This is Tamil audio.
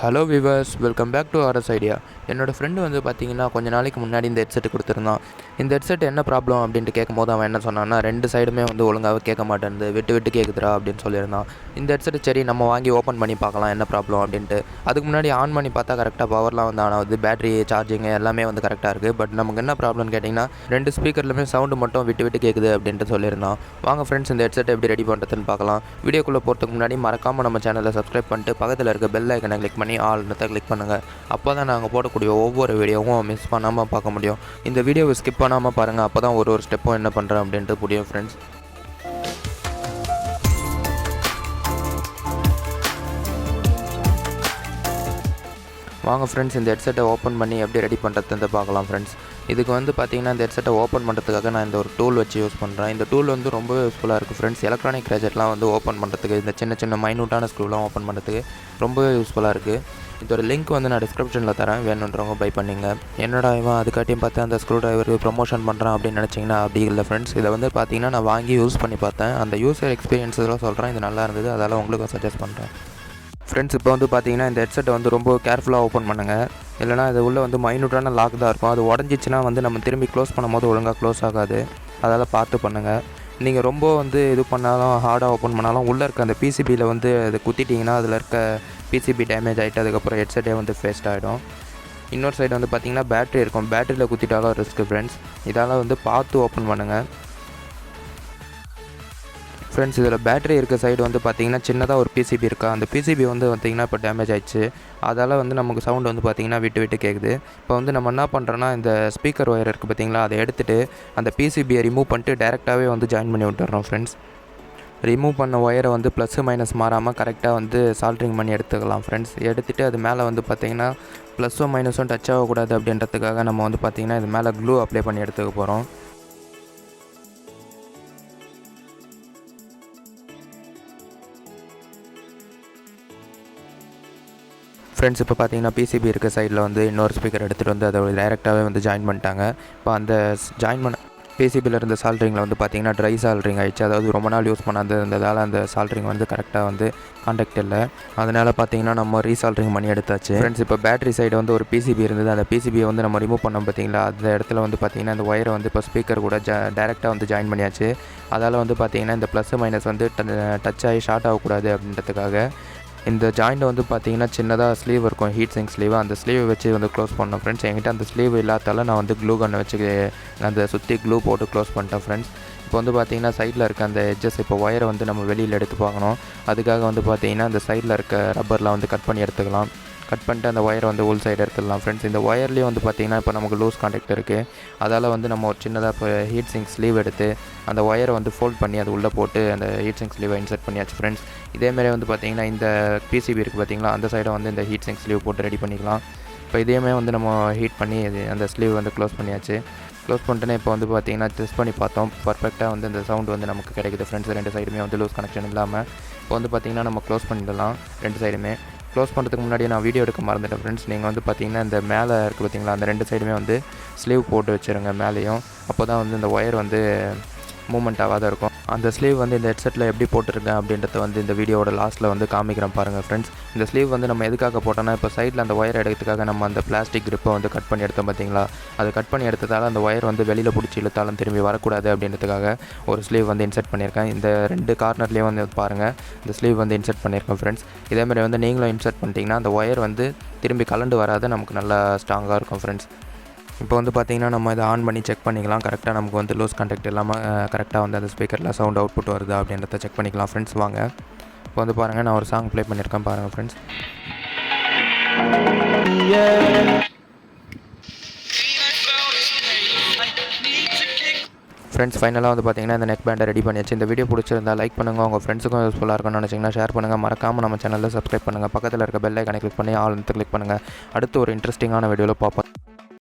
Hello viewers, welcome back to RS idea. என்னோடய ஃப்ரெண்டு வந்து பார்த்திங்கன்னா கொஞ்சம் நாளைக்கு முன்னாடி இந்த ஹெட்செட் கொடுத்துருந்தான். இந்த ஹெட்செட் என்ன ப்ராப்ளம் அப்படின்ட்டு கேட்கும்போது அவன் என்ன சொன்னான்னா, 2 சைடுமே வந்து ஒழுங்காக கேட்க மாட்டேன்து, விட்டு விட்டு கேட்குதுடா அப்படின்னு சொல்லியிருந்தான். இந்த ஹெட்செட் சரி நம்ம வாங்கி ஓப்பன் பண்ணி பார்க்கலாம் என்ன ப்ராப்ளம் அப்படின்ட்டு. அதுக்கு முன்னாடி ஆன் பண்ணி பார்த்தா கரெக்டாக பவர்லாம் வந்து ஆனாவது, பேட்டரி சார்ஜிங்கு எல்லாமே வந்து கரெக்டாக இருக்குது. பட் நமக்கு என்ன ப்ராப்ளம்னு கேட்டிங்கன்னா 2 ஸ்பீக்கர்லையுமே சவுண்டு மட்டும் விட்டு விட்டு கேட்குது அப்படின்ட்டு சொல்லியிருந்தான். வாங்க ஃப்ரெண்ட்ஸ், இந்த ஹெட்செட் எப்படி ரெடி பண்ணுறதுன்னு பார்க்கலாம். வீடியோக்குள்ளே போகிறதுக்கு முன்னாடி மறக்காமல் நம்ம சேனலை சப்ஸ்கிரைப் பண்ணிட்டு பக்கத்தில் இருக்க பெல் ஐக்கனை கிளிக் பண்ணி ஆல்ன்றதை கிளிக் பண்ணுங்கள். அப்போ தான் நாங்கள் போடக்கூடிய ஒவ்வொரு வீடியோவும் மிஸ் பண்ணாமல் பார்க்க முடியும். இந்த வீடியோவை ஸ்கிப் பண்ணாமல் பாருங்கள், அப்போ தான் ஒரு ஸ்டெப்பும் என்ன பண்ணுறேன் அப்படின்ட்டு புரியும் ஃப்ரெண்ட்ஸ். வாங்க ஃப்ரெண்ட்ஸ், இந்த ஹெட்செட்டை ஓப்பன் பண்ணி எப்படி ரெடி பண்ணுறதுன்னு பார்க்கலாம் ஃப்ரெண்ட்ஸ். இதுக்கு வந்து பார்த்திங்கன்னா இந்த ஹெட்செட்டை ஓப்பன் பண்ணுறதுக்காக நான் இந்த ஒரு டூல் வச்சு யூஸ் பண்ணுறேன். இந்த டூல் வந்து ரொம்பவே யூஸ்ஃபுல்லாக இருக்குது ஃப்ரெண்ட்ஸ். எலக்ட்ரானிக் கேஜெட்லாம் வந்து ஓப்பன் பண்ணுறதுக்கு, இந்த சின்ன சின்ன மைனூட்டான ஸ்க்ரூலாம் ஓப்பன் பண்ணுறதுக்கு ரொம்பவே யூஸ்ஃபுல்லாக இருக்குது. இதோட லிங்க் வந்து நான் டிஸ்கிரிப்ஷனில் தரேன், வேணுன்றவங்க பை பண்ணிங்க. என்னடா இவன் அதுக்காட்டியும் பார்த்து அந்த ஸ்க்ரூ டிரைவருக்கு ப்ரொமோஷன் பண்ணுறான் அப்படின்னு நினச்சிங்கன்னா அப்படி இல்லை ஃப்ரெண்ட்ஸ். இதை வந்து பார்த்திங்கன்னா நான் வாங்கி யூஸ் பண்ணி பார்த்தேன். அந்த யூஸர் எக்ஸ்பீரியன்ஸ் இதெல்லாம் சொல்கிறேன், இது நல்லா இருந்தது, அதெல்லாம் உங்களுக்கும் சஜஸ்ட் பண்ணுறேன் ஃப்ரெண்ட்ஸ். இப்போ வந்து பார்த்திங்கன்னா இந்த ஹெட்செட்டை வந்து ரொம்ப கேர்ஃபுல்லாக ஓப்பன் பண்ணுங்கள். இல்லைனா இது உள்ளே வந்து மைனூட்டான லாக் தான் இருக்கும். அது உடஞ்சிச்சின்னா வந்து நம்ம திரும்பி க்ளோஸ் பண்ணும்போது ஒழுங்காக க்ளோஸ் ஆகாது. அதெல்லாம் பார்த்து பண்ணுங்கள். நீங்கள் ரொம்ப வந்து இது பண்ணாலும் ஹார்டாக ஓப்பன் பண்ணாலும் உள்ளே இருக்க அந்த பிசிபியில் வந்து அது குத்திட்டிங்கன்னா அதில் இருக்க பிசிபி டேமேஜ் ஆகிட்டு அதுக்கப்புறம் ஹெட்செட்டே வந்து வேஸ்ட் ஆகிடும். இன்னொரு சைடு வந்து பார்த்திங்கன்னா பேட்டரி இருக்கும், பேட்டரியில் குத்திட்டாலும் ரிஸ்க்கு ஃப்ரெண்ட்ஸ். இதெல்லாம் வந்து பார்த்து ஓப்பன் பண்ணுங்கள் ஃப்ரெண்ட்ஸ். இதில் பேட்டரி இருக்க சைடு வந்து பார்த்திங்கன்னா சின்னதாக ஒரு பிசிபி இருக்கா, அந்த பிசிபி வந்து பார்த்திங்கன்னா இப்போ டேமேஜ் ஆகிடுச்சு. அதால் வந்து நமக்கு சவுண்ட் வந்து பார்த்திங்கன்னா விட்டு விட்டு கேட்குது. இப்போ வந்து நம்ம என்ன பண்ணுறோன்னா இந்த ஸ்பீக்கர் ஒயர் இருக்குது பார்த்திங்களா, அதை எடுத்துகிட்டு அந்த பிசிபியை ரிமூவ் பண்ணிட்டு டேரெக்டாகவே வந்து ஜாயின் பண்ணி விட்டுறோம் ஃப்ரெண்ட்ஸ். ரிமூவ் பண்ண ஒயரை வந்து ப்ளஸ் மைனஸ் மாறாமல் கரெக்டாக வந்து சால்ட்ரிங் பண்ணி எடுத்துக்கலாம் ஃப்ரெண்ட்ஸ். எடுத்துகிட்டு அது மேலே வந்து பார்த்திங்கன்னா ப்ளஸ்ஸும் மைனஸும் டச் ஆகக்கூடாது அப்படின்றதுக்காக நம்ம வந்து பார்த்திங்கன்னா இது மேலே க்ளூ அப்ளை பண்ணி எடுத்துக்க போகிறோம். ஃப்ரெண்ட்ஸ், இப்போ பார்த்தீங்கன்னா பிசிபி இருக்க சைடில் வந்து இன்னொரு ஸ்பீக்கர் எடுத்துகிட்டு வந்து அதை டைரெக்டாகவே வந்து ஜாயின் பண்ணிட்டாங்க. இப்போ அந்த ஜாயின் பண்ண பிசிபியில் இருந்த சால்ட்ரிங்கில் வந்து பார்த்திங்கன்னா ட்ரை சால்ட்ரிங் ஆகிடுச்சு. அதாவது ரொம்ப நாள் யூஸ் பண்ணாது இருந்ததால் அந்த சால்ட்ரிங் வந்து கரெக்டாக வந்து கான்டாக்ட் இல்லை. அதனால் பார்த்திங்கன்னா நம்ம ரீசால்ட்ரிங் பண்ணி எடுத்தாச்சு ஃப்ரெண்ட்ஸ். இப்போ பேட்டரி சைடு வந்து ஒரு பிசிபி இருந்தது, அந்த பிசிபியை வந்து நம்ம ரிமூவ் பண்ணோம் பார்த்திங்களா, அந்த இடத்துல வந்து பார்த்திங்கன்னா இந்த ஒயரை வந்து இப்போ ஸ்பீக்கர் கூட டேரெக்டாக வந்து ஜாயின் பண்ணியாச்சு. அதால் வந்து பார்த்திங்கன்னா இந்த ப்ளஸ் மைனஸ் வந்து டச் ஆகி ஷார்ட் ஆகக்கூடாது அப்படின்றதுக்காக இந்த ஜாயிண்ட்டை வந்து பார்த்திங்கன்னா சின்னதாக ஸ்லீவ் இருக்கும், ஹீட் சிங்க் ஸ்லீவ், அந்த ஸ்லீவை வச்சு வந்து க்ளோஸ் பண்ணோம் ஃப்ரெண்ட்ஸ். என்கிட்ட அந்த ஸ்லீவ் இல்லாதால நான் வந்து க்ளூ கன்னை வச்சு அந்த சுற்றி க்ளூ போட்டு க்ளோஸ் பண்ணிட்டேன் ஃப்ரெண்ட்ஸ். இப்போ வந்து பார்த்திங்கன்னா சைடில் இருக்க அந்த எட்ஜஸ், இப்போ ஒயரை வந்து நம்ம வெளியில் எடுத்து பார்க்கணும். அதுக்காக வந்து பார்த்திங்கன்னா அந்த சைடில் இருக்க ரப்பரில் வந்து கட் பண்ணி எடுத்துக்கலாம். கட் பண்ணிட்டு அந்த ஒயரை வந்து உள் சைடு எடுத்துடலாம் ஃப்ரெண்ட்ஸ். இந்த ஒயர்லேயும் வந்து பார்த்திங்கன்னா இப்போ நமக்கு லூஸ் கான்டாக்ட் இருக்குது. அதால் வந்து நம்ம ஒரு சின்னதாக இப்போ ஹீட் சிங்க் ஸ்லீவ் எடுத்து அந்த ஒயரை வந்து ஃபோல்ட் பண்ணி அது உள்ளே போட்டு அந்த ஹீட் சிங்க் ஸ்லீவை இன்சர்ட் பண்ணியாச்சு ஃப்ரெண்ட்ஸ். இதேமாதிரி வந்து பார்த்திங்கன்னா இந்த பிசிபி இருக்குது பார்த்திங்களா, அந்த சைடை வந்து இந்த ஹீட் சிங்க் ஸ்லீவ் போட்டு ரெடி பண்ணிக்கலாம். இப்போ இதேமாதிரி வந்து நம்ம ஹீட் பண்ணி அந்த ஸ்லீவ் வந்து க்ளோஸ் பண்ணியாச்சு. க்ளோஸ் பண்ணிட்டேன்னா இப்போ வந்து பார்த்திங்கன்னா டெஸ்ட் பண்ணி பார்த்தோம், பர்ஃபெக்டாக வந்து இந்த சவுண்ட் வந்து நமக்கு கிடைக்குது ஃப்ரெண்ட்ஸ். 2 சைடுமே வந்து லூஸ் கனெக்ஷன் இல்லாமல் இப்போ வந்து பார்த்திங்கன்னா நம்ம க்ளோஸ் பண்ணிடலாம் 2 சைடுமே. க்ளோஸ் பண்ணுறதுக்கு முன்னாடி நான் வீடியோ எடுக்க மறந்துட்டேன் ஃப்ரெண்ட்ஸ். நீங்கள் வந்து பார்த்திங்கன்னா இந்த மேலே இருக்குது பார்த்திங்களா, அந்த 2 சைடுமே வந்து ஸ்லீவ் போட்டு வச்சுருங்க மேலேயும். அப்போ தான் வந்து இந்த ஒயர் வந்து மூவ்மெண்ட் ஆகாத இருக்கும். அந்த ஸ்லீவ் வந்து இந்த ஹெட்செட்டில் எப்படி போட்டிருக்கேன் அப்படின்றத வந்து இந்த வீடியோட லாஸ்ட்டில் வந்து காமிக்கிறேன் பாருங்கள் ஃப்ரெண்ட்ஸ். இந்த ஸ்லீவ் வந்து நம்ம எதுக்காக போட்டோன்னா, இப்போ சைடில் அந்த ஒயர் எடுக்கிறதுக்காக நம்ம அந்த பிளாஸ்டிக் கிரிப்பை வந்து கட் பண்ணி எடுத்தோம் பார்த்திங்களா, அது கட் பண்ணி எடுத்ததால் அந்த ஒயர் வந்து வெளியில் பிடிச்சி இழுத்தாலும் திரும்பி வரக்கூடாது அப்படின்றதுக்காக ஒரு ஸ்லீவ் வந்து இன்சர்ட் பண்ணியிருக்கேன். இந்த 2 கார்னர்லேயும் வந்து பாருங்கள் இந்த ஸ்லீவ் வந்து இன்சர்ட் பண்ணியிருக்கேன் ஃப்ரெண்ட்ஸ். இதேமாதிரி வந்து நீங்களும் இன்சர்ட் பண்ணிட்டீங்கன்னா அந்த ஒயர் வந்து திரும்பி கலண்டு வராது, நமக்கு நல்லா ஸ்ட்ராங்காக இருக்கும் ஃப்ரெண்ட்ஸ். இப்போ வந்து பார்த்திங்கன்னா நம்ம இதை ஆன் பண்ணி செக் பண்ணிக்கலாம். கரெக்டாக நமக்கு வந்து லூஸ் கான்டாக்ட் இல்லாமல் கரெக்டாக வந்து அந்த ஸ்பீக்கரில் சவுண்ட் அவுட்புட் வருதா அப்படின்றத செக் பண்ணிக்கலாம் ஃப்ரெண்ட்ஸ். வாங்க இப்போ வந்து பாருங்கள், நான் ஒரு சாங் ப்ளே பண்ணியிருக்கேன் பாருங்கள் ஃப்ரெண்ட்ஸ். ஃப்ரெண்ட்ஸ், ஃபைனலாக வந்து பார்த்திங்கன்னா இந்த நெக் பேண்டை ரெடி பண்ணியாச்சு. இந்த வீடியோ பிடிச்சிருந்தா லைக் பண்ணுங்கள், உங்கள் ஃப்ரெண்ட்ஸுக்கும் யூஸ்ஃபுல்லாக இருக்கும்னு நினச்சிங்கன்னா ஷேர் பண்ணுங்கள். மறக்காமல் நம்ம சேனலில் சப்ஸ்கிரைப் பண்ணுங்கள். பக்கத்தில் இருக்க பெல் ஐகானை கிளிக் பண்ணி ஆல் வந்து கிளிக் பண்ணுங்கள். அடுத்து ஒரு இன்ட்ரெஸ்டிங்கான வீடியோவில் பார்ப்போம்.